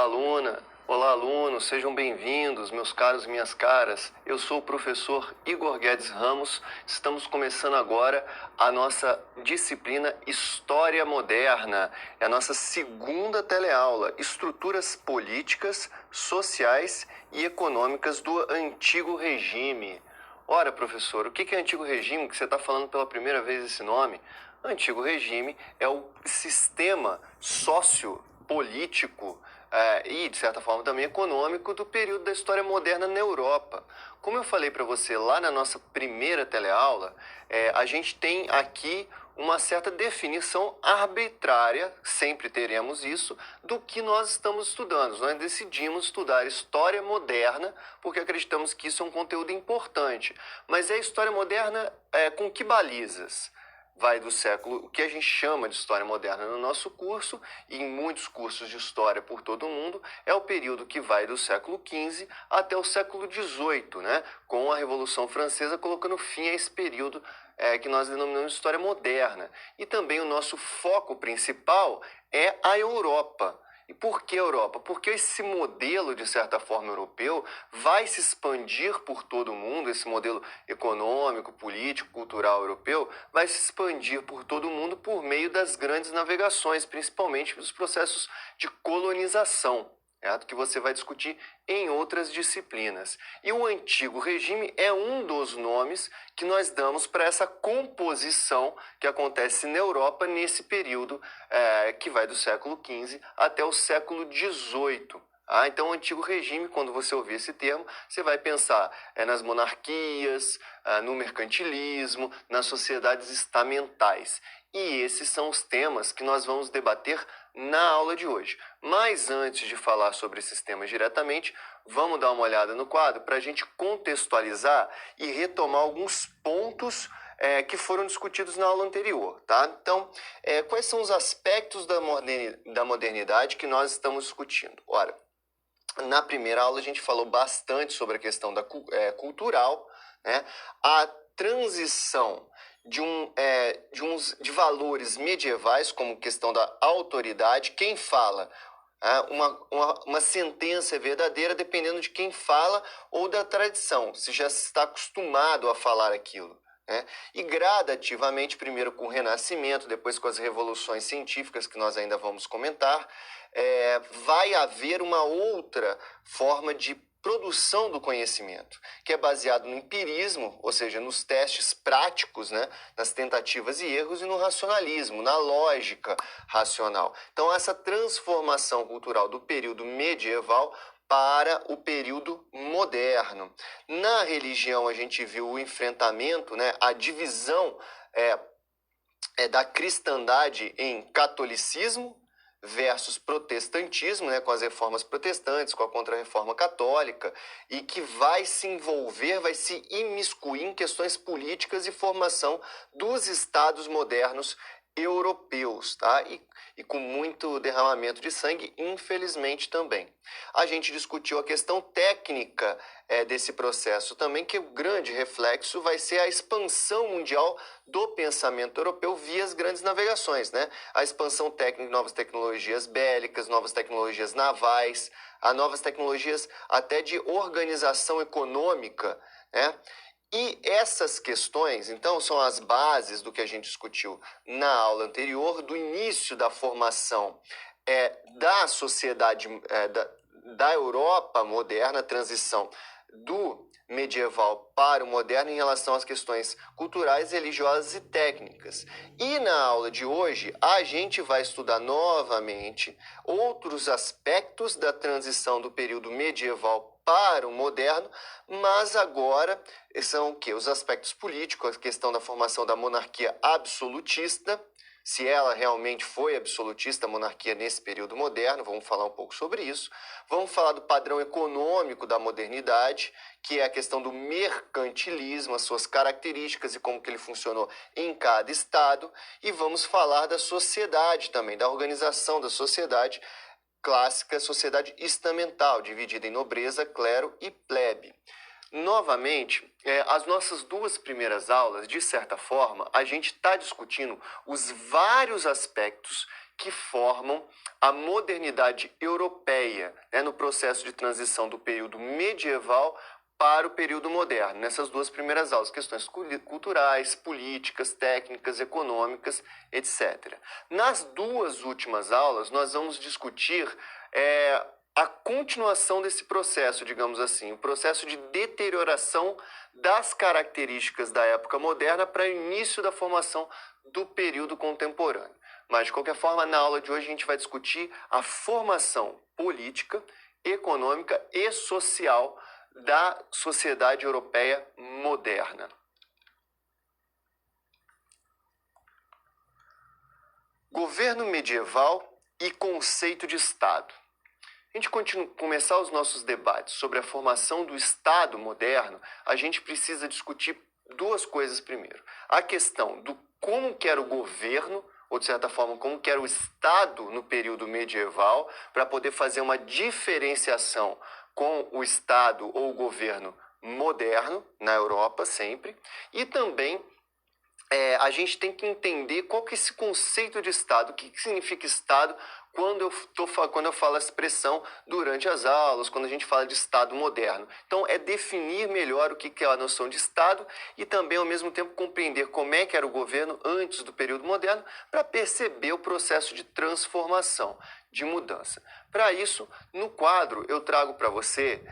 Olá, aluna! Olá, alunos! Sejam bem-vindos, meus caros e minhas caras. Eu sou o professor Igor Guedes Ramos. Estamos começando agora a nossa disciplina História Moderna. É a nossa segunda teleaula, Estruturas Políticas, Sociais e Econômicas do Antigo Regime. Ora, professor, o que é Antigo Regime? Que você está falando pela primeira vez esse nome? Antigo Regime é o sistema sociopolítico e, de certa forma, também econômico do período da história moderna na Europa. Como eu falei para você lá na nossa primeira teleaula, a gente tem aqui uma certa definição arbitrária, sempre teremos isso, do que nós estamos estudando. Nós decidimos estudar história moderna porque acreditamos que isso é um conteúdo importante. Mas é história moderna com que balizas? Vai do século, o que a gente chama de história moderna no nosso curso e em muitos cursos de história por todo o mundo, é o período que vai do século XV até o século XVIII, né? Com a Revolução Francesa colocando fim a esse período que nós denominamos de história moderna. E também o nosso foco principal é a Europa. E por que Europa? Porque esse modelo, de certa forma, europeu vai se expandir por todo o mundo, esse modelo econômico, político, cultural europeu, vai se expandir por todo o mundo por meio das grandes navegações, principalmente dos processos de colonização, que você vai discutir em outras disciplinas. E o Antigo Regime é um dos nomes que nós damos para essa composição que acontece na Europa nesse período que vai do século XV até o século XVIII. Então, o Antigo Regime, quando você ouvir esse termo, você vai pensar nas monarquias, no mercantilismo, nas sociedades estamentais. E esses são os temas que nós vamos debater na aula de hoje. Mas antes de falar sobre esses temas diretamente, vamos dar uma olhada no quadro para a gente contextualizar e retomar alguns pontos que foram discutidos na aula anterior, tá? Então, quais são os aspectos da modernidade que nós estamos discutindo? Ora, na primeira aula a gente falou bastante sobre a questão cultural, né? A transição de valores medievais, como questão da autoridade. Quem fala uma sentença é verdadeira dependendo de quem fala ou da tradição, se já está acostumado a falar aquilo. E gradativamente, primeiro com o Renascimento, depois com as revoluções científicas, que nós ainda vamos comentar, vai haver uma outra forma de produção do conhecimento, que é baseado no empirismo, ou seja, nos testes práticos, nas tentativas e erros, e no racionalismo, na lógica racional. Então, essa transformação cultural do período medieval para o período moderno. Na religião, a gente viu o enfrentamento, a divisão da cristandade em catolicismo versus protestantismo, com as reformas protestantes, com a contra-reforma católica, e que vai se envolver, vai se imiscuir em questões políticas e formação dos estados modernos europeus, tá? E com muito derramamento de sangue, infelizmente também. A gente discutiu a questão técnica desse processo também, que o grande reflexo vai ser a expansão mundial do pensamento europeu via as grandes navegações, A expansão técnica de novas tecnologias bélicas, novas tecnologias navais, novas tecnologias até de organização econômica, E essas questões, então, são as bases do que a gente discutiu na aula anterior, do início da formação da sociedade da Europa moderna, a transição do medieval para o moderno em relação às questões culturais, religiosas e técnicas. E na aula de hoje, a gente vai estudar novamente outros aspectos da transição do período medieval para o moderno, mas agora são o quê? Os aspectos políticos, a questão da formação da monarquia absolutista, se ela realmente foi absolutista, a monarquia nesse período moderno, vamos falar um pouco sobre isso. Vamos falar do padrão econômico da modernidade, que é a questão do mercantilismo, as suas características e como que ele funcionou em cada estado. E vamos falar da sociedade também, da organização da sociedade clássica, sociedade estamental, dividida em nobreza, clero e plebe. Novamente, as nossas duas primeiras aulas, de certa forma, a gente está discutindo os vários aspectos que formam a modernidade europeia, né, no processo de transição do período medieval para o período moderno, nessas duas primeiras aulas, questões culturais, políticas, técnicas, econômicas, etc. Nas duas últimas aulas, nós vamos discutir a continuação desse processo, digamos assim, o processo de deterioração das características da época moderna para o início da formação do período contemporâneo. Mas, de qualquer forma, na aula de hoje a gente vai discutir a formação política, econômica e social da sociedade europeia moderna. Governo medieval e conceito de Estado. A gente começar os nossos debates sobre a formação do Estado moderno, a gente precisa discutir duas coisas primeiro. A questão do como que era o governo, ou de certa forma, como que era o Estado no período medieval, para poder fazer uma diferenciação com o Estado ou o governo moderno, na Europa sempre, e também a gente tem que entender qual que é esse conceito de Estado, o que significa Estado quando eu falo a expressão durante as aulas, quando a gente fala de Estado moderno. Então, é definir melhor o que é a noção de Estado e também, ao mesmo tempo, compreender como é que era o governo antes do período moderno para perceber o processo de transformação, de mudança. Para isso, no quadro, eu trago para você,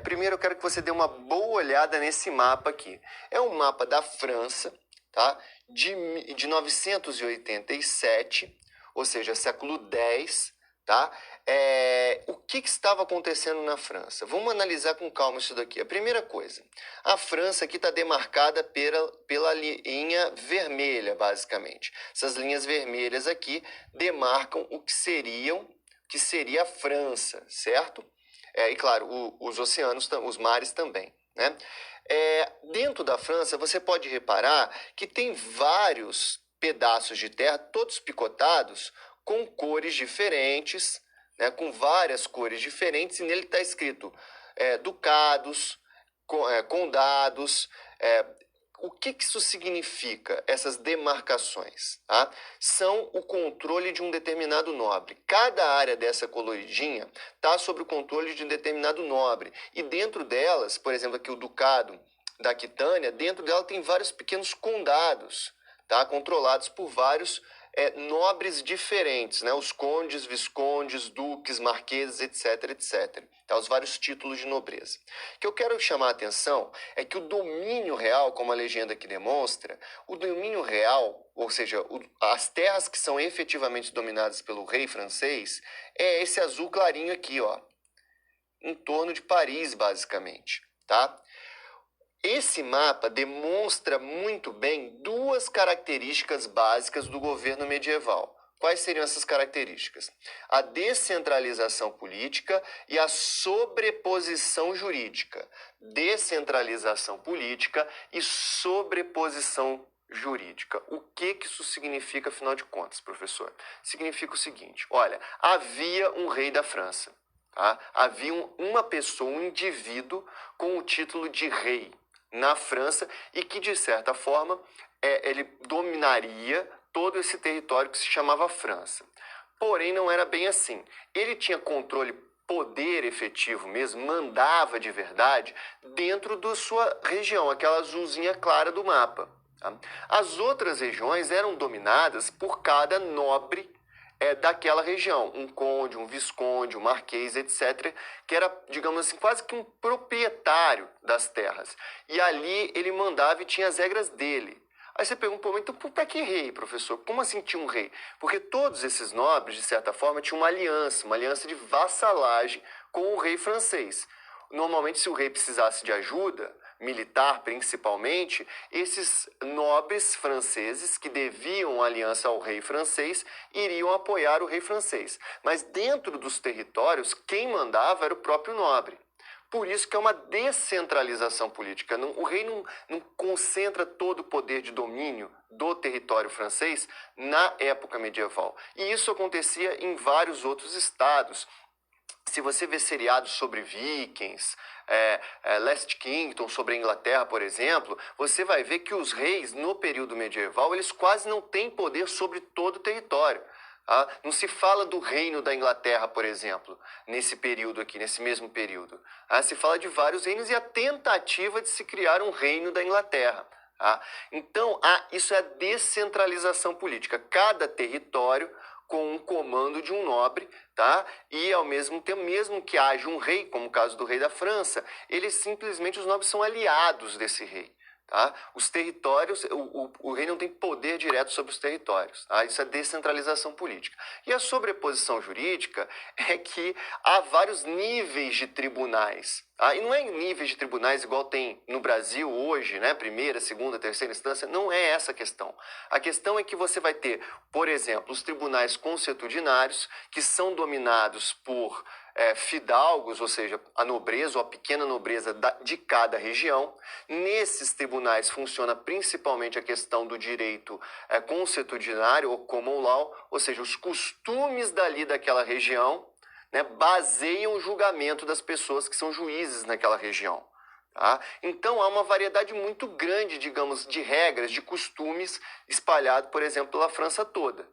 primeiro eu quero que você dê uma boa olhada nesse mapa aqui. É um mapa da França, tá? De 987, ou seja, século X, tá? O que estava acontecendo na França? Vamos analisar com calma isso daqui. A primeira coisa, a França aqui está demarcada pela linha vermelha, basicamente. Essas linhas vermelhas aqui demarcam o que seria a França, certo? E claro, os oceanos, os mares também, né? Dentro da França, você pode reparar que tem vários pedaços de terra, todos picotados, com cores diferentes, né, com várias cores diferentes, e nele está escrito ducados, condados. O que isso significa, essas demarcações? Tá? São o controle de um determinado nobre. Cada área dessa coloridinha está sob o controle de um determinado nobre. E dentro delas, por exemplo, aqui o Ducado da Aquitânia, dentro dela tem vários pequenos condados, tá? Controlados por vários nobres diferentes, né? Os condes, viscondes, duques, marqueses, etc, etc. Tá? Os vários títulos de nobreza. O que eu quero chamar a atenção é que o domínio real, como a legenda aqui demonstra, o domínio real, ou seja, as terras que são efetivamente dominadas pelo rei francês, é esse azul clarinho aqui, ó, em torno de Paris, basicamente, tá? Esse mapa demonstra muito bem duas características básicas do governo medieval. Quais seriam essas características? A descentralização política e a sobreposição jurídica. Descentralização política e sobreposição jurídica. O que isso significa, afinal de contas, professor? Significa o seguinte, olha, havia um rei da França, tá? Havia uma pessoa, um indivíduo com o título de rei na França e que, de certa forma, ele dominaria todo esse território que se chamava França. Porém, não era bem assim. Ele tinha controle, poder efetivo mesmo, mandava de verdade dentro da sua região, aquela azulzinha clara do mapa. Tá? As outras regiões eram dominadas por cada nobre daquela região, um conde, um visconde, um marquês, etc., que era, digamos assim, quase que um proprietário das terras. E ali ele mandava e tinha as regras dele. Aí você pergunta, então para que rei, professor? Como assim tinha um rei? Porque todos esses nobres, de certa forma, tinham uma aliança de vassalagem com o rei francês. Normalmente, se o rei precisasse de ajuda, militar principalmente, esses nobres franceses que deviam aliança ao rei francês iriam apoiar o rei francês. Mas dentro dos territórios, quem mandava era o próprio nobre. Por isso que é uma descentralização política. O rei não concentra todo o poder de domínio do território francês na época medieval. E isso acontecia em vários outros estados. Se você vê seriados sobre vikings, Last Kingdom, sobre a Inglaterra, por exemplo, você vai ver que os reis, no período medieval, eles quase não têm poder sobre todo o território. Não se fala do reino da Inglaterra, por exemplo, nesse período aqui, nesse mesmo período. Se fala de vários reinos e a tentativa de se criar um reino da Inglaterra. Então, isso é a descentralização política. Cada território com um comando de um nobre, tá? E ao mesmo tempo, mesmo que haja um rei, como o caso do rei da França, os nobres são aliados desse rei. Tá? Os territórios, o rei não tem poder direto sobre os territórios. Tá? Isso é descentralização política. E a sobreposição jurídica é que há vários níveis de tribunais. Tá? E não é níveis de tribunais igual tem no Brasil hoje, né? Primeira, segunda, terceira instância. Não é essa a questão. A questão é que você vai ter, por exemplo, os tribunais consuetudinários, que são dominados por fidalgos, ou seja, a nobreza ou a pequena nobreza de cada região. Nesses tribunais funciona principalmente a questão do direito consuetudinário ou common law, ou seja, os costumes dali daquela região, né, baseiam o julgamento das pessoas que são juízes naquela região. Tá? Então há uma variedade muito grande, digamos, de regras, de costumes espalhado, por exemplo, pela França toda.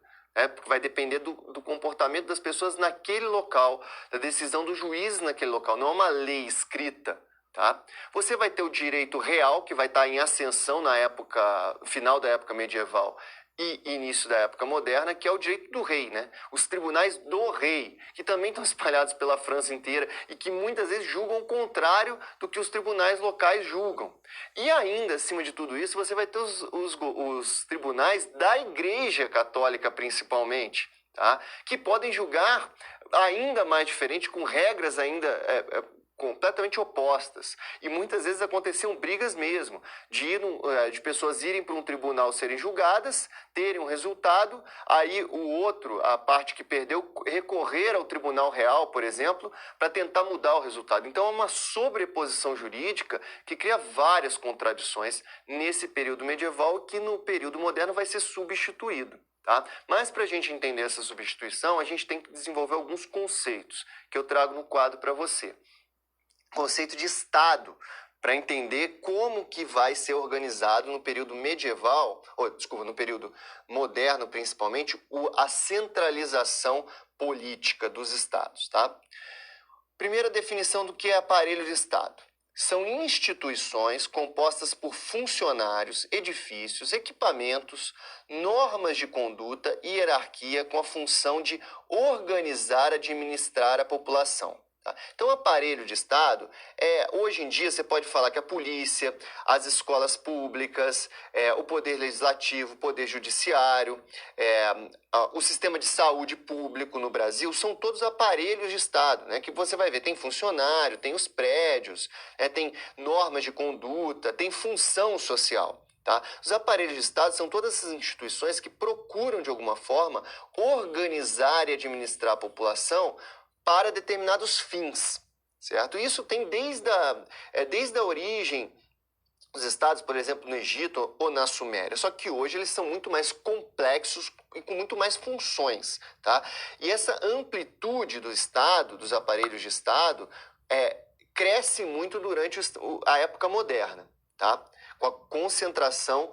Porque vai depender do comportamento das pessoas naquele local, da decisão dos juízes naquele local, não é uma lei escrita. Tá? Você vai ter o direito real, que vai estar em ascensão na época, final da época medieval e início da época moderna, que é o direito do rei, né? Os tribunais do rei, que também estão espalhados pela França inteira e que muitas vezes julgam o contrário do que os tribunais locais julgam. E ainda, acima de tudo isso, você vai ter os tribunais da Igreja Católica, principalmente, tá? Que podem julgar ainda mais diferente, com regras ainda completamente opostas. E muitas vezes aconteciam brigas mesmo, de pessoas irem para um tribunal serem julgadas, terem um resultado, aí a parte que perdeu, recorrer ao tribunal real, por exemplo, para tentar mudar o resultado. Então é uma sobreposição jurídica que cria várias contradições nesse período medieval que no período moderno vai ser substituído. Tá? Mas para a gente entender essa substituição, a gente tem que desenvolver alguns conceitos que eu trago no quadro para você. Conceito de Estado, para entender como que vai ser organizado no período medieval, no período moderno principalmente, a centralização política dos Estados. Tá? Primeira definição do que é aparelho de Estado. São instituições compostas por funcionários, edifícios, equipamentos, normas de conduta e hierarquia com a função de organizar e administrar a população. Tá? Então, o aparelho de Estado, hoje em dia você pode falar que a polícia, as escolas públicas, o poder legislativo, o poder judiciário, o sistema de saúde público no Brasil, são todos aparelhos de Estado, né? Que você vai ver, tem funcionário, tem os prédios, tem normas de conduta, tem função social. Tá? Os aparelhos de Estado são todas essas instituições que procuram, de alguma forma, organizar e administrar a população para determinados fins, certo? Isso tem desde a origem dos estados, por exemplo, no Egito ou na Suméria, só que hoje eles são muito mais complexos e com muito mais funções, tá? E essa amplitude do Estado, dos aparelhos de Estado, cresce muito durante a época moderna, tá? Com a concentração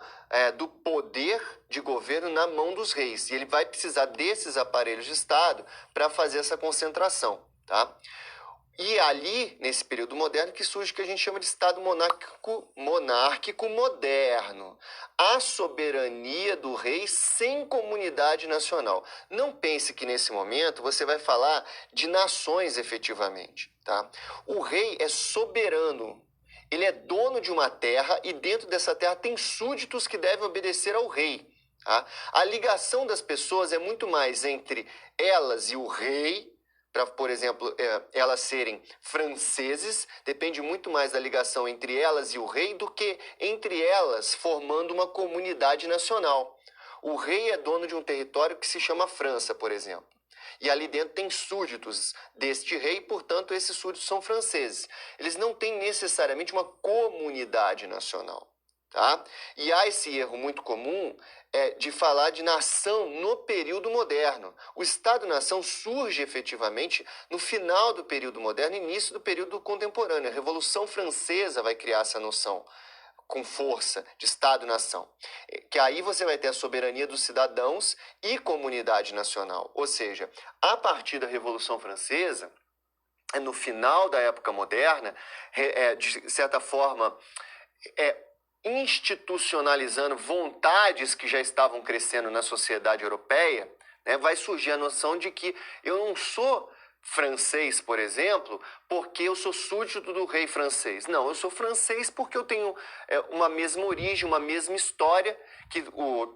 do poder de governo na mão dos reis. E ele vai precisar desses aparelhos de Estado para fazer essa concentração. Tá? E ali, nesse período moderno, que surge o que a gente chama de Estado monárquico moderno. A soberania do rei sem comunidade nacional. Não pense que nesse momento você vai falar de nações efetivamente. Tá? O rei é soberano. Ele é dono de uma terra e dentro dessa terra tem súditos que devem obedecer ao rei. Tá? A ligação das pessoas é muito mais entre elas e o rei, para, por exemplo, elas serem franceses, depende muito mais da ligação entre elas e o rei do que entre elas formando uma comunidade nacional. O rei é dono de um território que se chama França, por exemplo. E ali dentro tem súditos deste rei, portanto, esses súditos são franceses. Eles não têm necessariamente uma comunidade nacional. Tá? E há esse erro muito comum de falar de nação no período moderno. O Estado-nação surge efetivamente no final do período moderno e início do período contemporâneo. A Revolução Francesa vai criar essa noção. com força, de Estado-nação. Que aí você vai ter a soberania dos cidadãos e comunidade nacional. Ou seja, a partir da Revolução Francesa, no final da época moderna, de certa forma, institucionalizando vontades que já estavam crescendo na sociedade europeia, né, vai surgir a noção de que eu não sou francês, por exemplo, porque eu sou súdito do rei francês. Não, eu sou francês porque eu tenho uma mesma origem, uma mesma história que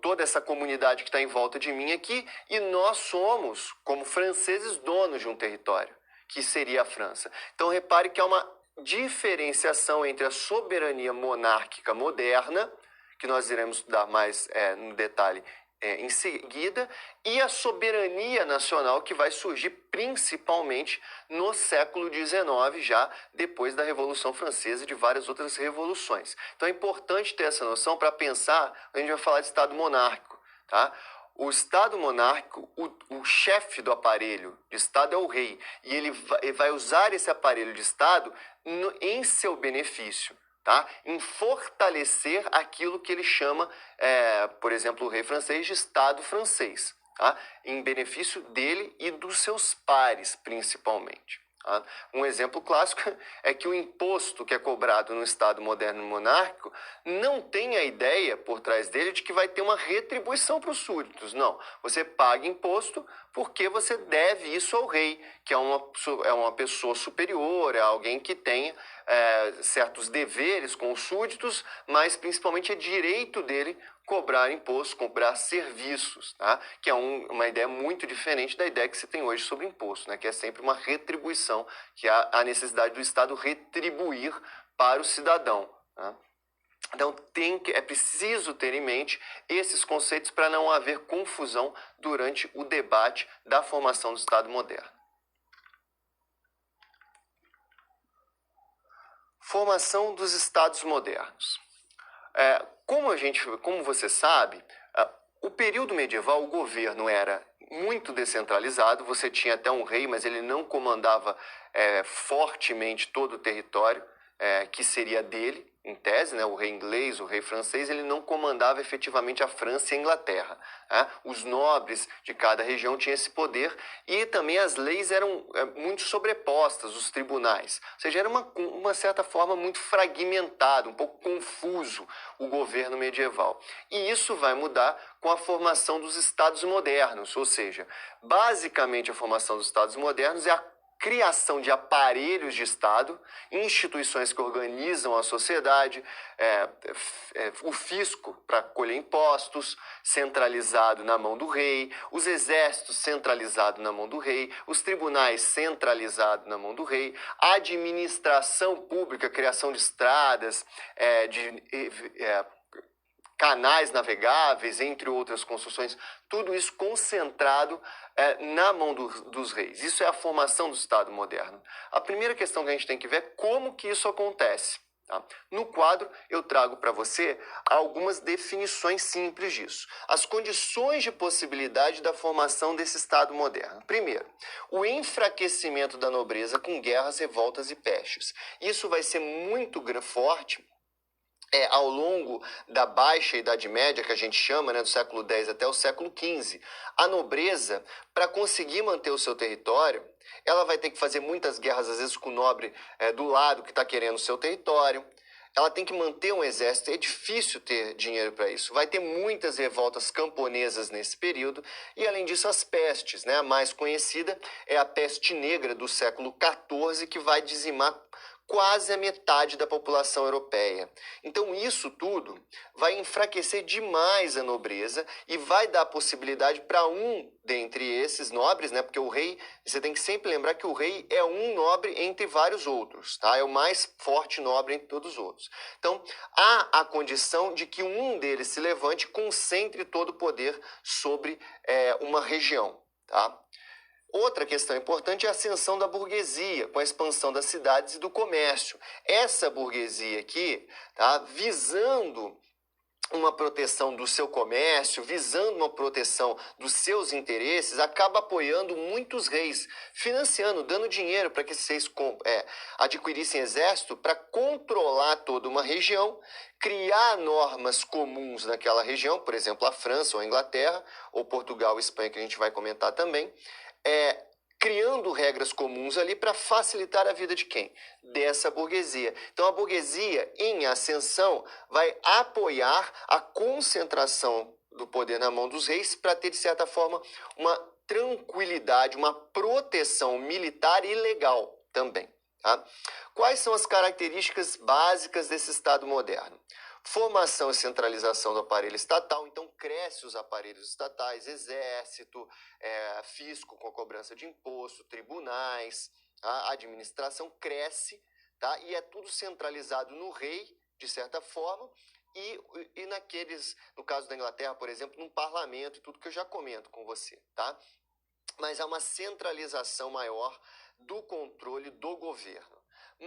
toda essa comunidade que está em volta de mim aqui, e nós somos, como franceses, donos de um território, que seria a França. Então repare que há uma diferenciação entre a soberania monárquica moderna, que nós iremos estudar mais no detalhe em seguida, e a soberania nacional que vai surgir principalmente no século XIX, já depois da Revolução Francesa e de várias outras revoluções. Então é importante ter essa noção para pensar, a gente vai falar de Estado monárquico, tá? O Estado monárquico, o chefe do aparelho de Estado é o rei, e ele vai usar esse aparelho de Estado em seu benefício, tá? Em fortalecer aquilo que ele chama, por exemplo, o rei francês, de Estado francês, tá? Em benefício dele e dos seus pares, principalmente. Tá? Um exemplo clássico é que o imposto que é cobrado no Estado moderno monárquico não tem a ideia por trás dele de que vai ter uma retribuição para os súditos. Não, você paga imposto porque você deve isso ao rei, que é uma pessoa superior, é alguém que tem certos deveres com os súditos, mas principalmente é direito dele cobrar imposto, cobrar serviços, tá? Que é uma ideia muito diferente da ideia que se tem hoje sobre imposto, né? Que é sempre uma retribuição, que há a necessidade do Estado retribuir para o cidadão, tá? Então é preciso ter em mente esses conceitos para não haver confusão durante o debate da formação do Estado moderno. Formação dos Estados modernos. Como você sabe, o período medieval, o governo era muito descentralizado, você tinha até um rei, mas ele não comandava fortemente todo o território que seria dele, em tese, né? O rei inglês, o rei francês, ele não comandava efetivamente a França e a Inglaterra. Né? Os nobres de cada região tinham esse poder, e também as leis eram muito sobrepostas, os tribunais. Ou seja, era uma certa forma muito fragmentado, um pouco confuso o governo medieval. E isso vai mudar com a formação dos Estados modernos, ou seja, basicamente a formação dos Estados modernos é a criação de aparelhos de Estado, instituições que organizam a sociedade, o fisco para colher impostos, centralizado na mão do rei, os exércitos centralizado na mão do rei, os tribunais centralizados na mão do rei, a administração pública, criação de estradas, canais navegáveis, entre outras construções, tudo isso concentrado na mão dos reis. Isso é a formação do Estado moderno. A primeira questão que a gente tem que ver é como que isso acontece. Tá? No quadro, eu trago para você algumas definições simples disso. As condições de possibilidade da formação desse Estado moderno. Primeiro, o enfraquecimento da nobreza com guerras, revoltas e pestes. Isso vai ser muito forte ao longo da Baixa Idade Média, que a gente chama, né, do século X até o século XV. A nobreza, para conseguir manter o seu território, ela vai ter que fazer muitas guerras, às vezes com o nobre do lado que está querendo o seu território. Ela tem que manter um exército, é difícil ter dinheiro para isso. Vai ter muitas revoltas camponesas nesse período, e além disso as pestes, né? A mais conhecida é a peste negra do século XIV, que vai dizimar quase a metade da população europeia. Então isso tudo vai enfraquecer demais a nobreza e vai dar possibilidade para um dentre esses nobres, né? Porque o rei, você tem que sempre lembrar que o rei é um nobre entre vários outros, tá? É o mais forte nobre entre todos os outros. Então há a condição de que um deles se levante e concentre todo o poder sobre uma região, tá? Outra questão importante é a ascensão da burguesia, com a expansão das cidades e do comércio. Essa burguesia aqui, tá, visando uma proteção do seu comércio, visando uma proteção dos seus interesses, acaba apoiando muitos reis, financiando, dando dinheiro para que esses reis adquirissem exército para controlar toda uma região, criar normas comuns naquela região, por exemplo, a França ou a Inglaterra, ou Portugal e Espanha, que a gente vai comentar também, criando regras comuns ali para facilitar a vida de quem? Dessa burguesia. Então, a burguesia em ascensão vai apoiar a concentração do poder na mão dos reis para ter, de certa forma, uma tranquilidade, uma proteção militar e legal também. Tá? Quais são as características básicas desse Estado moderno? Formação e centralização do aparelho estatal, então cresce os aparelhos estatais, exército, fisco com a cobrança de imposto, tribunais, a administração cresce, tá? E é tudo centralizado no rei, de certa forma, e naqueles, no caso da Inglaterra, por exemplo, num parlamento e tudo que eu já comento com você, tá? Mas há uma centralização maior do controle do governo.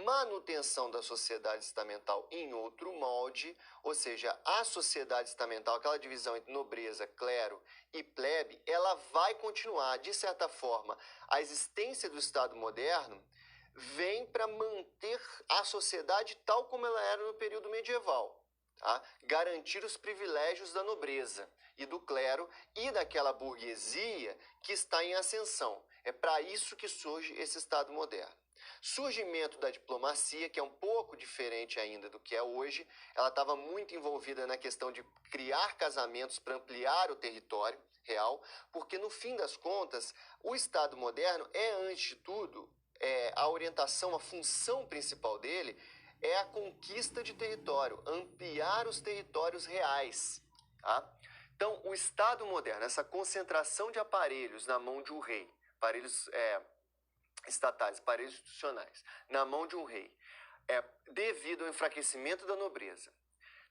Manutenção da sociedade estamental em outro molde, ou seja, a sociedade estamental, aquela divisão entre nobreza, clero e plebe, ela vai continuar, de certa forma. A existência do Estado moderno vem para manter a sociedade tal como ela era no período medieval. Tá? Garantir os privilégios da nobreza e do clero e daquela burguesia que está em ascensão. É para isso que surge esse Estado moderno. Surgimento da diplomacia, que é um pouco diferente ainda do que é hoje. Ela estava muito envolvida na questão de criar casamentos para ampliar o território real, porque no fim das contas, o Estado moderno é, antes de tudo, a orientação, a função principal dele é a conquista de território, ampliar os territórios reais. Tá? Então, o Estado moderno, essa concentração de aparelhos na mão de um rei, aparelhos estatais, aparelhos institucionais, na mão de um rei, devido ao enfraquecimento da nobreza,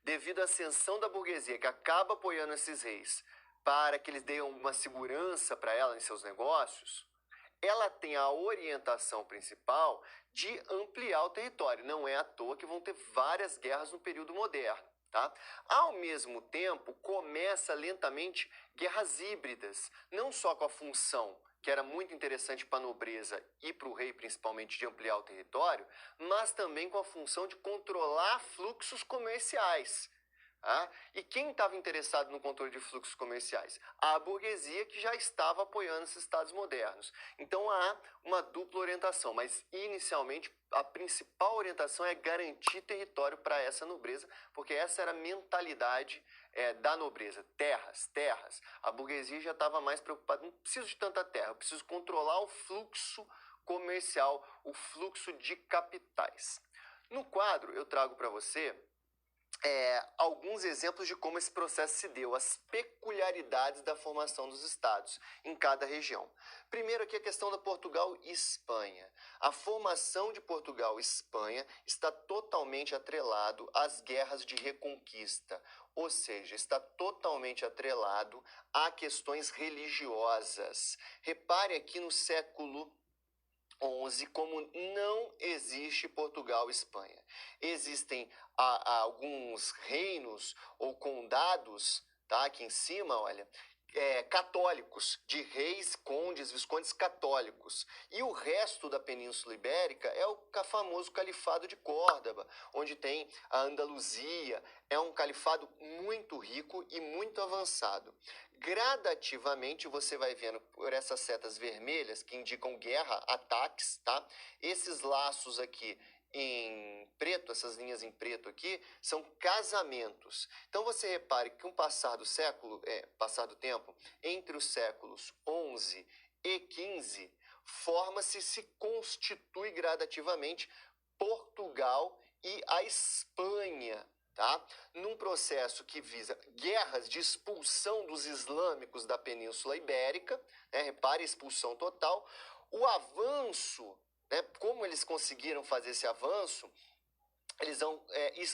devido à ascensão da burguesia, que acaba apoiando esses reis para que eles deem uma segurança para ela em seus negócios, ela tem a orientação principal de ampliar o território. Não é à toa que vão ter várias guerras no período moderno. Tá? Ao mesmo tempo, começa lentamente guerras híbridas, não só com a função, que era muito interessante para a nobreza e para o rei, principalmente, de ampliar o território, mas também com a função de controlar fluxos comerciais. E quem estava interessado no controle de fluxos comerciais? A burguesia, que já estava apoiando esses estados modernos. Então há uma dupla orientação, mas inicialmente a principal orientação é garantir território para essa nobreza, porque essa era a mentalidade da nobreza. Terras. A burguesia já estava mais preocupada, não preciso de tanta terra, eu preciso controlar o fluxo comercial, o fluxo de capitais. No quadro eu trago para você alguns exemplos de como esse processo se deu, as peculiaridades da formação dos estados em cada região. Primeiro aqui a questão da Portugal e Espanha. A formação de Portugal e Espanha está totalmente atrelado às guerras de reconquista, ou seja, está totalmente atrelado a questões religiosas. Repare aqui no século XI, como não existe Portugal e Espanha. Existem alguns reinos ou condados, tá? Aqui em cima, olha, católicos, de reis, condes, viscondes católicos. E o resto da Península Ibérica é o famoso Califado de Córdoba, onde tem a Andaluzia. É um califado muito rico e muito avançado. Gradativamente você vai vendo por essas setas vermelhas que indicam guerra, ataques, tá? Esses laços aqui em preto, essas linhas em preto aqui, são casamentos. Então você repare que com o passar do tempo, entre os séculos 11 e 15, se constitui gradativamente Portugal e a Espanha. Tá? Num processo que visa guerras de expulsão dos islâmicos da Península Ibérica, repare a expulsão total, o avanço, como eles conseguiram fazer esse avanço, eles vão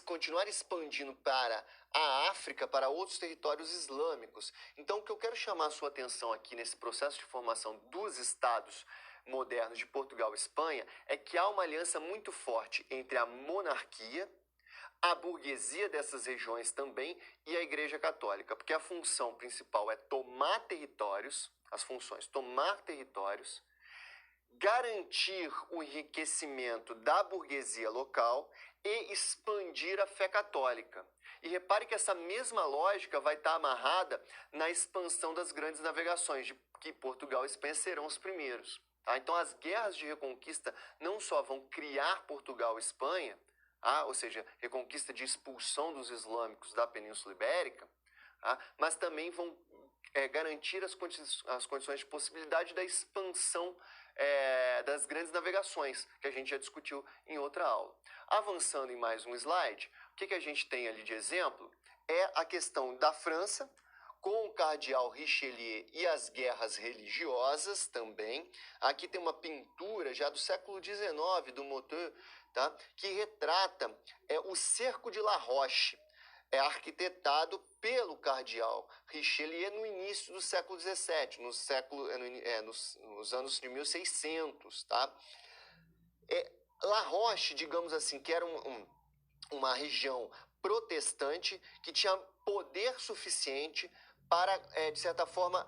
continuar expandindo para a África, para outros territórios islâmicos. Então, o que eu quero chamar a sua atenção aqui nesse processo de formação dos estados modernos de Portugal e Espanha é que há uma aliança muito forte entre a monarquia, a burguesia dessas regiões também e a Igreja Católica, porque a função principal é tomar territórios, as funções tomar territórios, garantir o enriquecimento da burguesia local e expandir a fé católica. E repare que essa mesma lógica vai estar amarrada na expansão das grandes navegações, de que Portugal e Espanha serão os primeiros. Tá? Então as guerras de reconquista não só vão criar Portugal e Espanha, ou seja, reconquista de expulsão dos islâmicos da Península Ibérica, mas também vão garantir as condições de possibilidade da expansão das grandes navegações, que a gente já discutiu em outra aula. Avançando em mais um slide, o que a gente tem ali de exemplo é a questão da França, com o cardeal Richelieu e as guerras religiosas também. Aqui tem uma pintura já do século XIX, do Motteux, tá? Que retrata o cerco de La Roche, arquitetado pelo cardeal Richelieu no início do século XVII, nos anos de 1600. Tá? La Roche, digamos assim, que era uma região protestante que tinha poder suficiente para, de certa forma,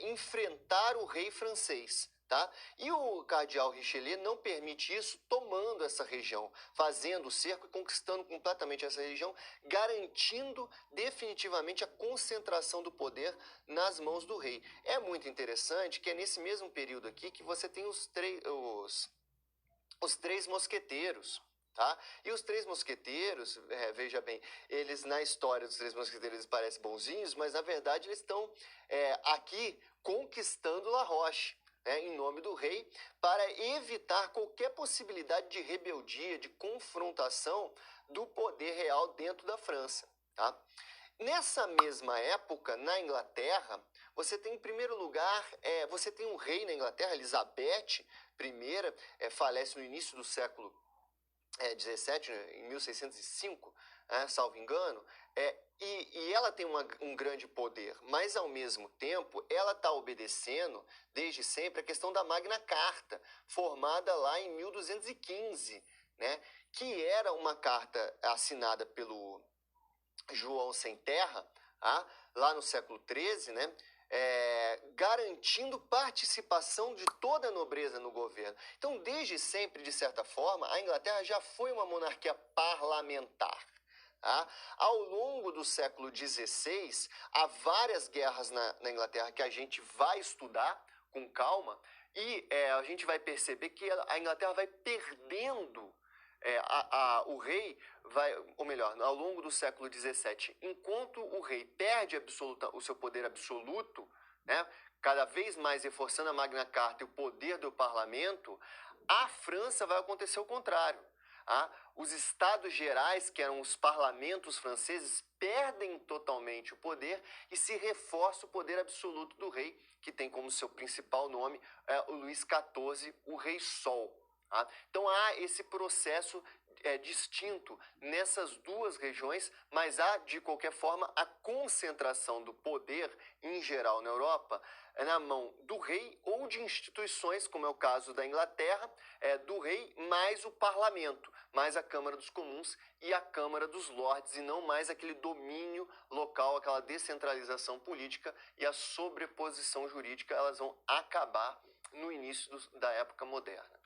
enfrentar o rei francês. Tá? E o cardeal Richelieu não permite isso, tomando essa região, fazendo o cerco e conquistando completamente essa região, garantindo definitivamente a concentração do poder nas mãos do rei. É muito interessante que é nesse mesmo período aqui que você tem os três mosqueteiros. Tá? E os três mosqueteiros, veja bem, eles na história dos três mosqueteiros eles parecem bonzinhos, mas na verdade eles estão aqui conquistando La Roche, em nome do rei, para evitar qualquer possibilidade de rebeldia, de confrontação do poder real dentro da França. Tá? Nessa mesma época, na Inglaterra, você tem em primeiro lugar, você tem um rei na Inglaterra, Elizabeth I, falece no início do século 17, em 1605, salvo engano, e ela tem um grande poder, mas ao mesmo tempo ela está obedecendo desde sempre a questão da Magna Carta, formada lá em 1215, né, que era uma carta assinada pelo João Sem Terra, lá no século XIII, né, garantindo participação de toda a nobreza no governo. Então, desde sempre, de certa forma, a Inglaterra já foi uma monarquia parlamentar. Tá? Ao longo do século XVI, há várias guerras na Inglaterra que a gente vai estudar com calma e a gente vai perceber que a Inglaterra vai perdendo o rei vai, ou melhor, ao longo do século XVII, enquanto o rei perde o seu poder absoluto, né, cada vez mais reforçando a Magna Carta e o poder do parlamento, a França vai acontecer o contrário. Os estados gerais, que eram os parlamentos franceses, perdem totalmente o poder e se reforça o poder absoluto do rei, que tem como seu principal nome o Luís XIV, o Rei Sol. Então há esse processo distinto nessas duas regiões, mas há, de qualquer forma, a concentração do poder, em geral na Europa, na mão do rei ou de instituições, como é o caso da Inglaterra, do rei mais o parlamento, mais a Câmara dos Comuns e a Câmara dos Lordes, e não mais aquele domínio local, aquela descentralização política e a sobreposição jurídica, elas vão acabar no início da época moderna.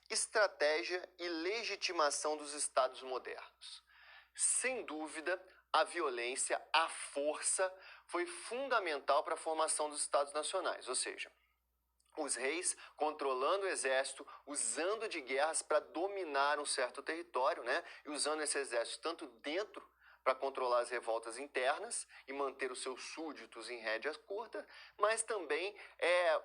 Estratégia e legitimação dos estados modernos. Sem dúvida, a violência, a força, foi fundamental para a formação dos estados nacionais, ou seja, os reis controlando o exército, usando de guerras para dominar um certo território, né? E usando esse exército tanto dentro para controlar as revoltas internas e manter os seus súditos em rédeas curtas, mas também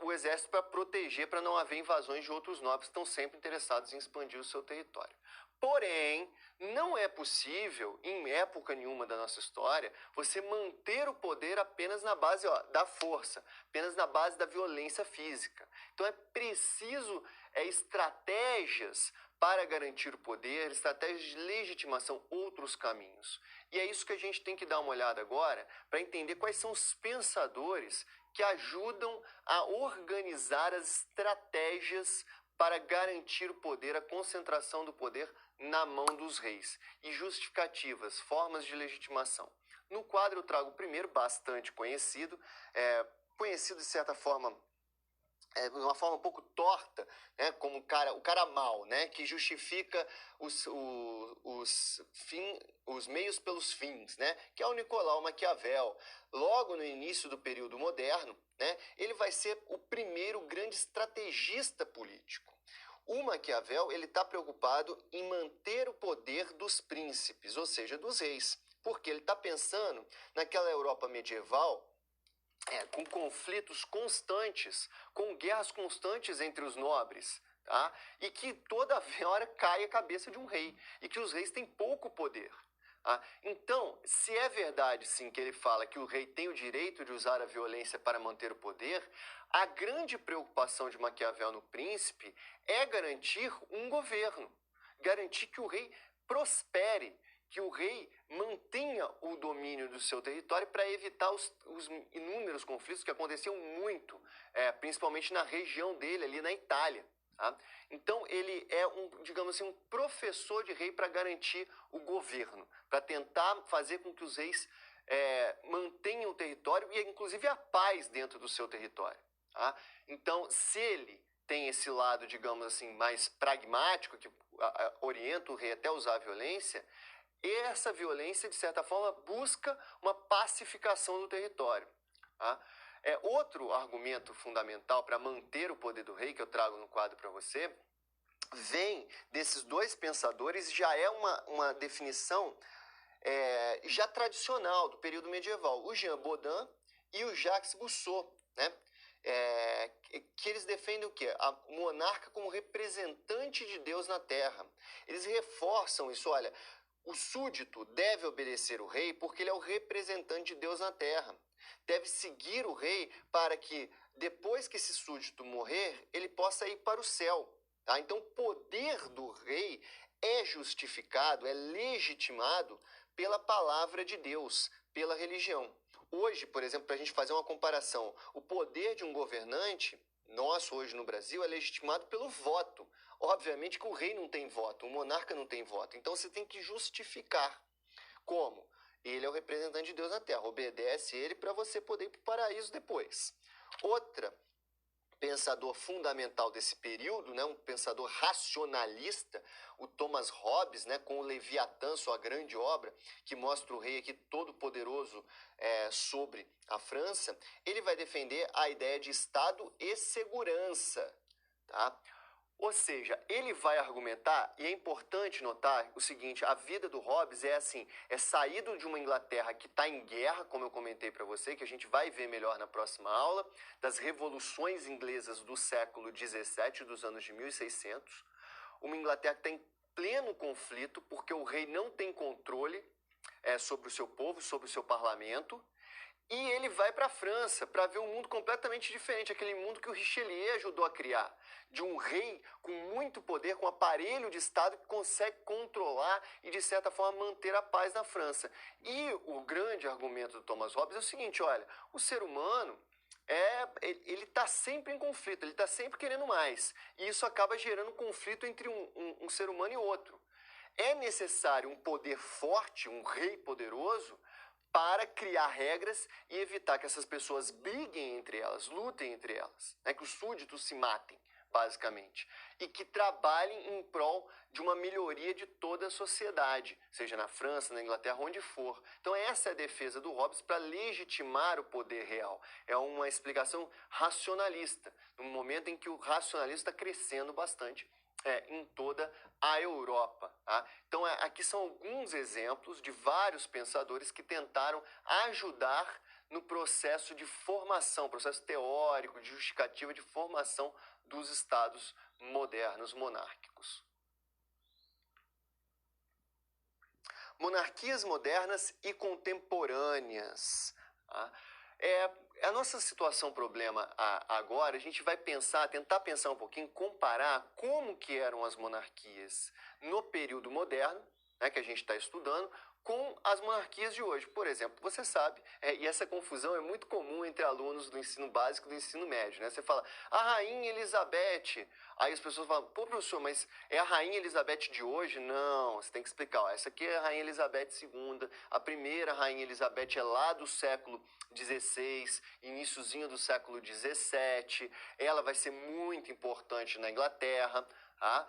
o exército para proteger, para não haver invasões de outros nobres que estão sempre interessados em expandir o seu território. Porém, não é possível, em época nenhuma da nossa história, você manter o poder apenas na base da força, apenas na base da violência física. Então é preciso estratégias para garantir o poder, estratégias de legitimação, outros caminhos. E é isso que a gente tem que dar uma olhada agora para entender quais são os pensadores que ajudam a organizar as estratégias para garantir o poder, a concentração do poder na mão dos reis. E justificativas, formas de legitimação. No quadro eu trago o primeiro, bastante conhecido, conhecido de certa forma, de uma forma um pouco torta, né, como o cara mau, né, que justifica os meios pelos fins, né, que é o Nicolau Maquiavel. Logo no início do período moderno, né, ele vai ser o primeiro grande estrategista político. O Maquiavel ele está preocupado em manter o poder dos príncipes, ou seja, dos reis, porque ele está pensando naquela Europa medieval, com conflitos constantes, com guerras constantes entre os nobres, tá? E que toda hora cai a cabeça de um rei, e que os reis têm pouco poder. Tá? Então, se é verdade, sim, que ele fala que o rei tem o direito de usar a violência para manter o poder, a grande preocupação de Maquiavel no príncipe é garantir um governo, garantir que o rei prospere, que o rei mantenha o domínio do seu território para evitar os inúmeros conflitos que aconteciam muito, principalmente na região dele, ali na Itália. Tá? Então, ele é digamos assim, um professor de rei para garantir o governo, para tentar fazer com que os reis mantenham o território e, inclusive, a paz dentro do seu território. Tá? Então, se ele tem esse lado, digamos assim, mais pragmático, que orienta o rei até usar a violência, e essa violência, de certa forma, busca uma pacificação do território. Tá? Outro argumento fundamental para manter o poder do rei, que eu trago no quadro para você, vem desses dois pensadores, já é uma definição já tradicional do período medieval, o Jean Bodin e o Jacques Rousseau, né? Que eles defendem o quê? A monarca como representante de Deus na terra. Eles reforçam isso, olha, o súdito deve obedecer o rei porque ele é o representante de Deus na terra. Deve seguir o rei para que, depois que esse súdito morrer, ele possa ir para o céu. Tá? Então, o poder do rei é justificado, é legitimado pela palavra de Deus, pela religião. Hoje, por exemplo, para a gente fazer uma comparação, o poder de um governante nosso hoje no Brasil é legitimado pelo voto. Obviamente que o rei não tem voto, o monarca não tem voto. Então você tem que justificar. Como? Ele é o representante de Deus na terra. Obedece ele para você poder ir para o paraíso depois. Outra pensador fundamental desse período, né, um pensador racionalista, o Thomas Hobbes, né, com o Leviatã, sua grande obra, que mostra o rei aqui todo poderoso sobre a França, ele vai defender a ideia de Estado e segurança. Tá? Ou seja, ele vai argumentar, e é importante notar o seguinte, a vida do Hobbes é assim, é saído de uma Inglaterra que está em guerra, como eu comentei para você, que a gente vai ver melhor na próxima aula, das revoluções inglesas do século XVII, dos anos de 1600, uma Inglaterra que está em pleno conflito, porque o rei não tem controle sobre o seu povo, sobre o seu parlamento, e ele vai para a França para ver um mundo completamente diferente, aquele mundo que o Richelieu ajudou a criar, de um rei com muito poder, com um aparelho de Estado que consegue controlar e, de certa forma, manter a paz na França. E o grande argumento do Thomas Hobbes é o seguinte, olha, o ser humano ele está sempre em conflito, ele está sempre querendo mais, e isso acaba gerando conflito entre um ser humano e outro. É necessário um poder forte, um rei poderoso, para criar regras e evitar que essas pessoas briguem entre elas, lutem entre elas, né? Que os súditos se matem, basicamente, e que trabalhem em prol de uma melhoria de toda a sociedade, seja na França, na Inglaterra, onde for. Então essa é a defesa do Hobbes para legitimar o poder real. É uma explicação racionalista, no momento em que o racionalismo está crescendo bastante em toda a Europa. Tá? Então, aqui são alguns exemplos de vários pensadores que tentaram ajudar no processo de formação, processo teórico, de justificativa de formação dos estados modernos monárquicos. Monarquias modernas e contemporâneas. Tá? A nossa situação problema agora, a gente vai tentar pensar um pouquinho, comparar como que eram as monarquias no período moderno, né, que a gente está estudando, com as monarquias de hoje. Por exemplo, você sabe, e essa confusão é muito comum entre alunos do ensino básico e do ensino médio, né? Você fala, a Rainha Elizabeth, aí as pessoas falam, pô, professor, mas é a Rainha Elizabeth de hoje? Não, você tem que explicar, ó, essa aqui é a Rainha Elizabeth II, a primeira Rainha Elizabeth é lá do século XVI, iniciozinho do século XVII, ela vai ser muito importante na Inglaterra. Tá?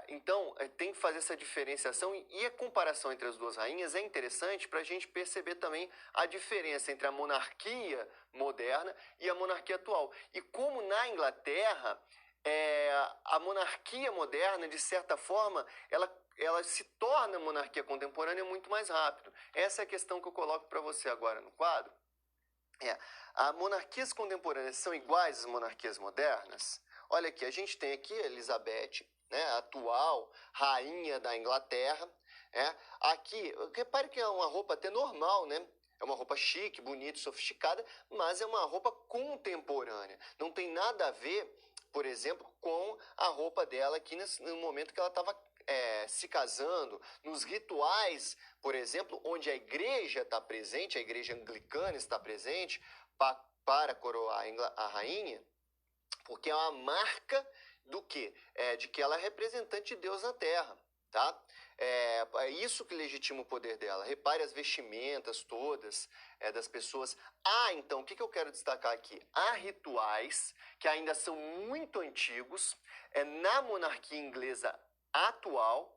Então, tem que fazer essa diferenciação e a comparação entre as duas rainhas é interessante para a gente perceber também a diferença entre a monarquia moderna e a monarquia atual. E como na Inglaterra, a monarquia moderna, de certa forma, ela se torna monarquia contemporânea muito mais rápido. Essa é a questão que eu coloco para você agora no quadro. As monarquias contemporâneas são iguais às monarquias modernas? Olha aqui, a gente tem aqui a Elizabeth, né, a atual rainha da Inglaterra. Aqui, repare que é uma roupa até normal, né? É uma roupa chique, bonita, sofisticada, mas é uma roupa contemporânea. Não tem nada a ver, por exemplo, com a roupa dela aqui no momento que ela estava se casando, nos rituais, por exemplo, onde a igreja está presente, a igreja anglicana está presente para coroar a rainha, porque é uma marca do quê? De que ela é representante de Deus na Terra. Tá? É isso que legitima o poder dela. Repare as vestimentas todas das pessoas. Então, o que eu quero destacar aqui? Há rituais que ainda são muito antigos na monarquia inglesa atual.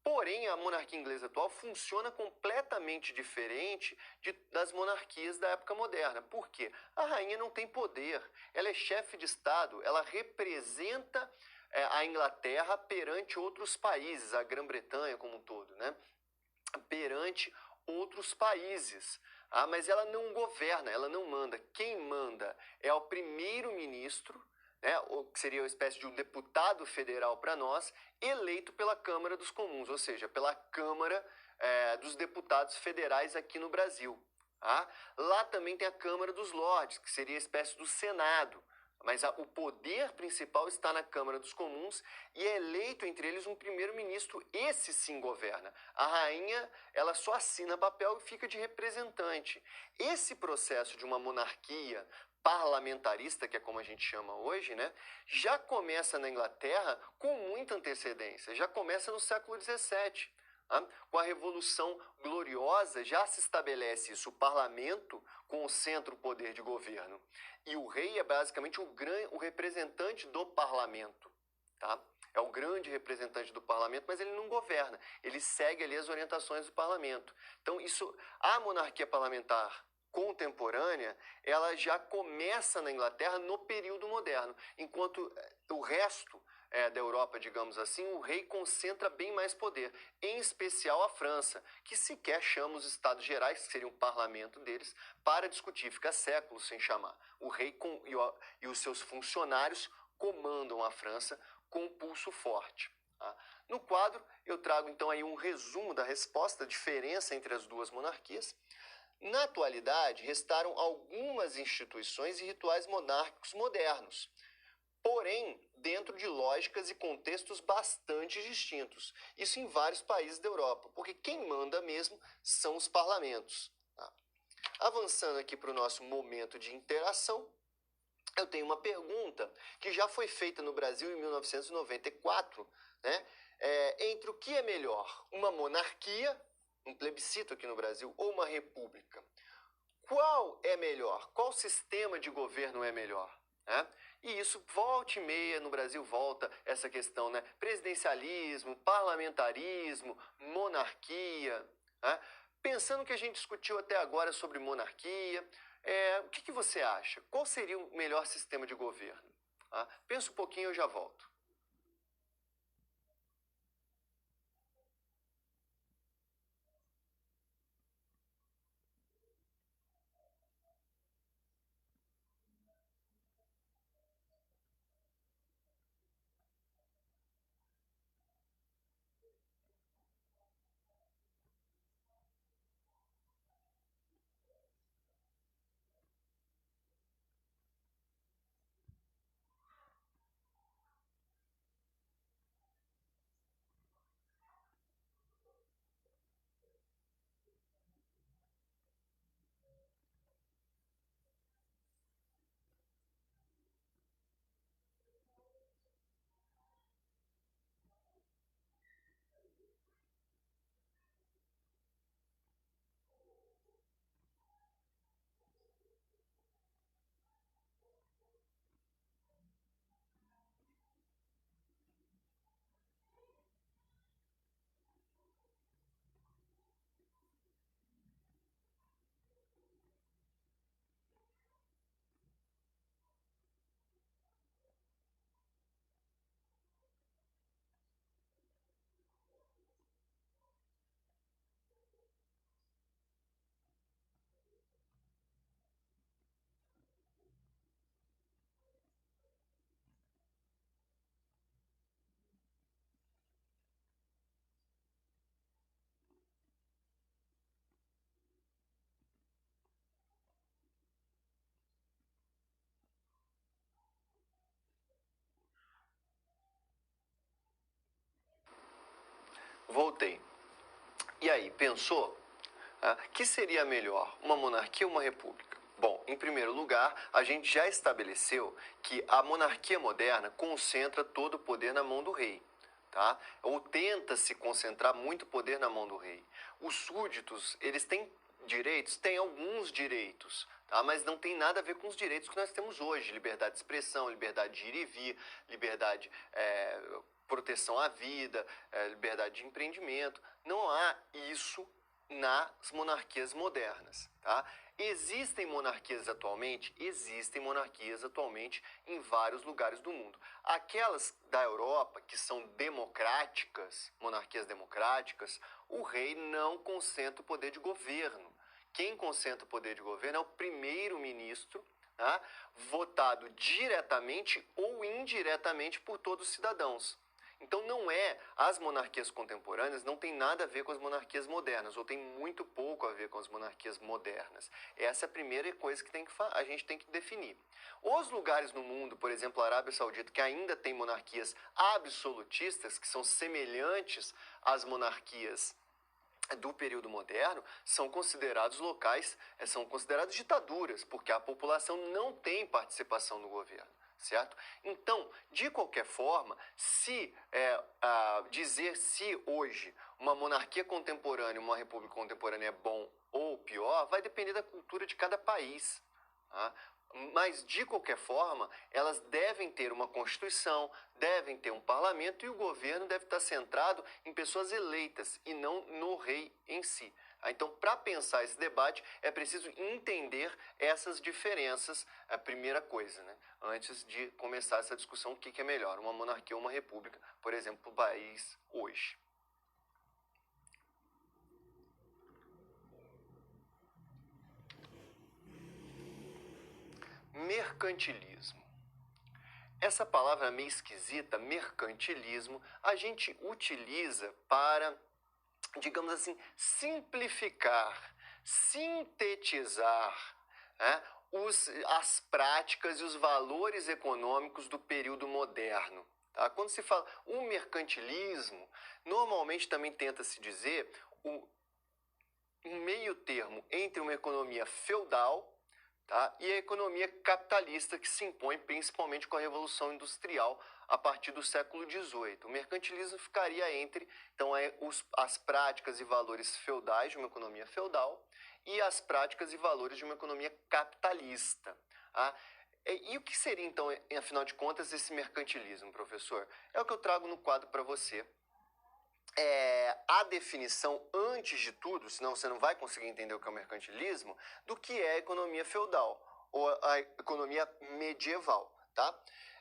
Porém, a monarquia inglesa atual funciona completamente diferente das monarquias da época moderna. Por quê? A rainha não tem poder, ela é chefe de Estado, ela representa a Inglaterra perante outros países, a Grã-Bretanha como um todo, né? Perante outros países. Mas ela não governa, ela não manda. Quem manda é o primeiro-ministro, que seria uma espécie de um deputado federal para nós, eleito pela Câmara dos Comuns, ou seja, pela Câmara dos Deputados Federais aqui no Brasil. Lá também tem a Câmara dos Lordes, que seria a espécie do Senado, mas o poder principal está na Câmara dos Comuns e é eleito entre eles um primeiro-ministro. Esse sim governa. A rainha, ela só assina papel e fica de representante. Esse processo de uma monarquia parlamentarista, que é como a gente chama hoje, né, já começa na Inglaterra com muita antecedência. Já começa no século XVII. Com a Revolução Gloriosa já se estabelece isso, o parlamento concentra o poder de governo. E o rei é basicamente o representante do parlamento. Tá? É o grande representante do parlamento, mas ele não governa, ele segue ali as orientações do parlamento. Então, a monarquia parlamentar contemporânea, ela já começa na Inglaterra no período moderno, enquanto o resto da Europa, digamos assim, o rei concentra bem mais poder, em especial a França, que sequer chama os Estados Gerais, que seria o parlamento deles, para discutir, fica séculos sem chamar. O rei e os seus funcionários comandam a França com um pulso forte. No quadro, eu trago então aí um resumo da resposta, a diferença entre as duas monarquias. Na atualidade, restaram algumas instituições e rituais monárquicos modernos, porém dentro de lógicas e contextos bastante distintos. Isso em vários países da Europa, porque quem manda mesmo são os parlamentos. Avançando aqui para o nosso momento de interação, eu tenho uma pergunta que já foi feita no Brasil em 1994, né? Entre o que é melhor, uma monarquia, um plebiscito aqui no Brasil, ou uma república? Qual é melhor? Qual sistema de governo é melhor? E isso, volta e meia, no Brasil volta essa questão, né? Presidencialismo, parlamentarismo, monarquia. Pensando que a gente discutiu até agora sobre monarquia, o que você acha? Qual seria o melhor sistema de governo? Pensa um pouquinho e eu já volto. Voltei. E aí, pensou? Que seria melhor, uma monarquia ou uma república? Bom, em primeiro lugar, a gente já estabeleceu que a monarquia moderna concentra todo o poder na mão do rei, tá? Ou tenta se concentrar muito poder na mão do rei. Os súditos, eles têm direitos? Têm alguns direitos, tá? Mas não tem nada a ver com os direitos que nós temos hoje. Liberdade de expressão, liberdade de ir e vir, liberdade, proteção à vida, liberdade de empreendimento. Não há isso nas monarquias modernas, tá? Existem monarquias atualmente em vários lugares do mundo. Aquelas da Europa que são democráticas, monarquias democráticas, o rei não concentra o poder de governo. Quem concentra o poder de governo é o primeiro-ministro, tá? Votado diretamente ou indiretamente por todos os cidadãos. Então as monarquias contemporâneas não tem nada a ver com as monarquias modernas, ou tem muito pouco a ver com as monarquias modernas. Essa é a primeira coisa que a gente tem que definir. Os lugares no mundo, por exemplo, a Arábia Saudita, que ainda tem monarquias absolutistas, que são semelhantes às monarquias do período moderno, são considerados são considerados ditaduras, porque a população não tem participação no governo. Certo? Então, de qualquer forma, dizer se hoje uma monarquia contemporânea, uma república contemporânea é bom ou pior, vai depender da cultura de cada país. Tá? Mas, de qualquer forma, elas devem ter uma constituição, devem ter um parlamento e o governo deve estar centrado em pessoas eleitas e não no rei em si. Então, para pensar esse debate, é preciso entender essas diferenças, a primeira coisa, né? Antes de começar essa discussão, o que é melhor, uma monarquia ou uma república, por exemplo, para o país hoje. Mercantilismo. Essa palavra é meio esquisita, mercantilismo, a gente utiliza para, digamos assim, simplificar, sintetizar, né, as práticas e os valores econômicos do período moderno. Tá? Quando se fala o mercantilismo, normalmente também tenta-se dizer um meio termo entre uma economia feudal, tá, e a economia capitalista que se impõe principalmente com a Revolução Industrial a partir do século XVIII. O mercantilismo ficaria entre então, as práticas e valores feudais de uma economia feudal e as práticas e valores de uma economia capitalista. Tá? E o que seria, então, afinal de contas, esse mercantilismo, professor? É o que eu trago no quadro para você. A definição, antes de tudo, senão você não vai conseguir entender o que é o mercantilismo, do que é a economia feudal ou a economia medieval, tá?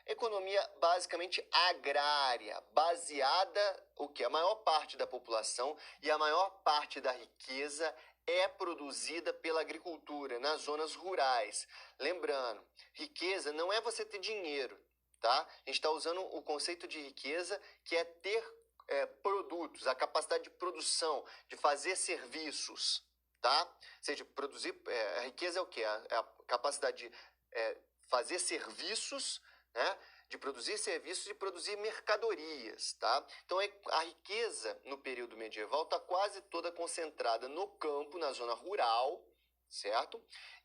Economia basicamente agrária, baseada o que a maior parte da população e a maior parte da riqueza é produzida pela agricultura nas zonas rurais. Lembrando, riqueza não é você ter dinheiro, tá? A gente está usando o conceito de riqueza que é ter produtos, a capacidade de produção, de fazer serviços, tá? Ou seja, produzir, a riqueza é o quê? É a capacidade de fazer serviços, né? De produzir serviços e produzir mercadorias, tá? Então, a riqueza no período medieval está quase toda concentrada no campo, na zona rural, certo?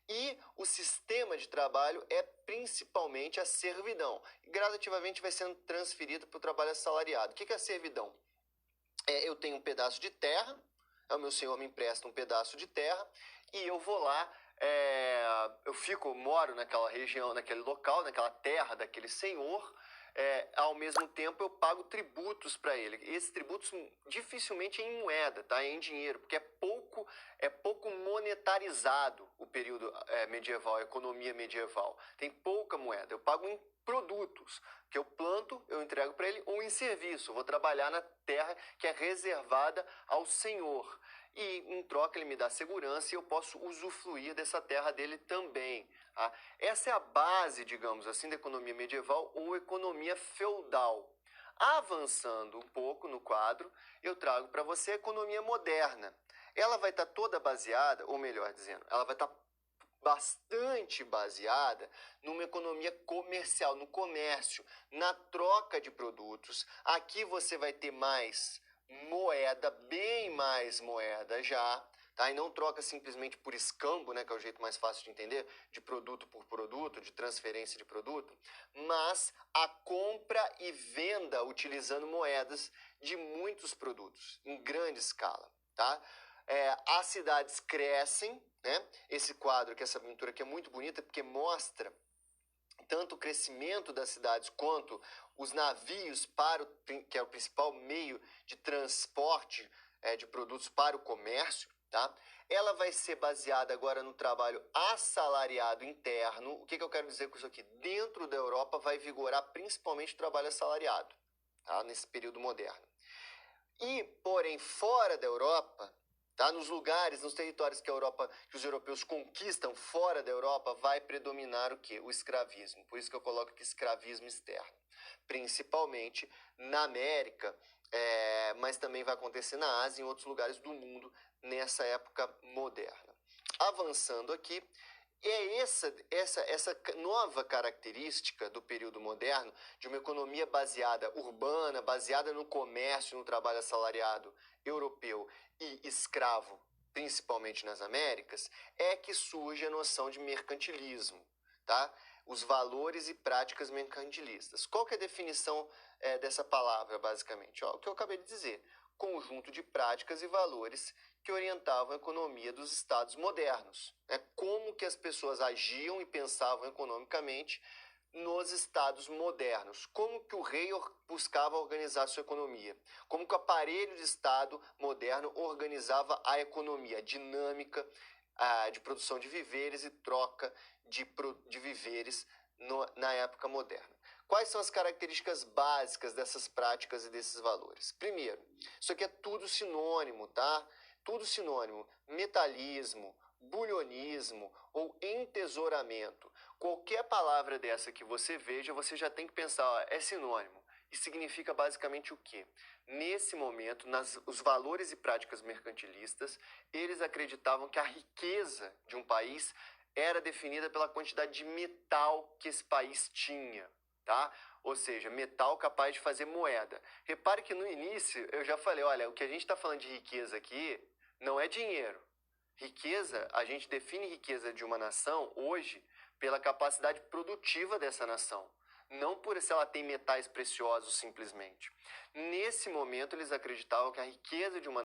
E o sistema de trabalho é principalmente a servidão. E gradativamente vai sendo transferido para o trabalho assalariado. O que é a servidão? Eu tenho um pedaço de terra, o meu senhor me empresta um pedaço de terra e eu vou lá, moro naquela região, naquele local, naquela terra daquele senhor. Ao mesmo tempo eu pago tributos para ele. Esses tributos dificilmente em moeda, tá? Em dinheiro, porque é pouco monetarizado o período medieval, a economia medieval. Tem pouca moeda. Eu pago em produtos que eu planto, eu entrego para ele, ou em serviço. Eu vou trabalhar na terra que é reservada ao senhor. E em troca ele me dá segurança e eu posso usufruir dessa terra dele também. Tá? Essa é a base, digamos assim, da economia medieval ou economia feudal. Avançando um pouco no quadro, eu trago para você a economia moderna. Ela vai estar toda baseada, ou melhor dizendo, ela vai estar bastante baseada numa economia comercial, no comércio, na troca de produtos. Aqui você vai ter mais moeda, bem mais moeda já, tá? E não troca simplesmente por escambo, né, que é o jeito mais fácil de entender, de produto por produto, de transferência de produto, mas a compra e venda utilizando moedas de muitos produtos, em grande escala, tá? As cidades crescem, né? Esse quadro, que essa pintura aqui é muito bonita, porque mostra tanto o crescimento das cidades quanto os navios que é o principal meio de transporte de produtos para o comércio, tá? Ela vai ser baseada agora no trabalho assalariado interno. O que eu quero dizer com isso aqui? Dentro da Europa vai vigorar principalmente o trabalho assalariado, tá? Nesse período moderno. E, porém, fora da Europa, tá? Nos lugares, nos territórios que os europeus conquistam fora da Europa, vai predominar o quê? O escravismo. Por isso que eu coloco aqui escravismo externo. Principalmente na América, mas também vai acontecer na Ásia e em outros lugares do mundo nessa época moderna. Avançando aqui, é essa nova característica do período moderno, de uma economia urbana, baseada no comércio, no trabalho assalariado europeu e escravo, principalmente nas Américas, é que surge a noção de mercantilismo, tá? Os valores e práticas mercantilistas. Qual que é a definição dessa palavra, basicamente? O que eu acabei de dizer. Conjunto de práticas e valores que orientavam a economia dos estados modernos. Como que as pessoas agiam e pensavam economicamente nos estados modernos. Como que o rei buscava organizar sua economia. Como que o aparelho de estado moderno organizava a economia, a dinâmica de produção de víveres e troca de víveres na época moderna. Quais são as características básicas dessas práticas e desses valores? Primeiro, isso aqui é tudo sinônimo, tá? Tudo sinônimo. Metalismo, bulionismo ou entesouramento. Qualquer palavra dessa que você veja, você já tem que pensar, ó, é sinônimo. E significa basicamente o quê? Nesse momento, os valores e práticas mercantilistas, eles acreditavam que a riqueza de um país era definida pela quantidade de metal que esse país tinha, tá? Ou seja, metal capaz de fazer moeda. Repare que no início eu já falei, olha, o que a gente está falando de riqueza aqui não é dinheiro. Riqueza, a gente define riqueza de uma nação hoje pela capacidade produtiva dessa nação, não por se ela tem metais preciosos simplesmente. Nesse momento, eles acreditavam que a riqueza de uma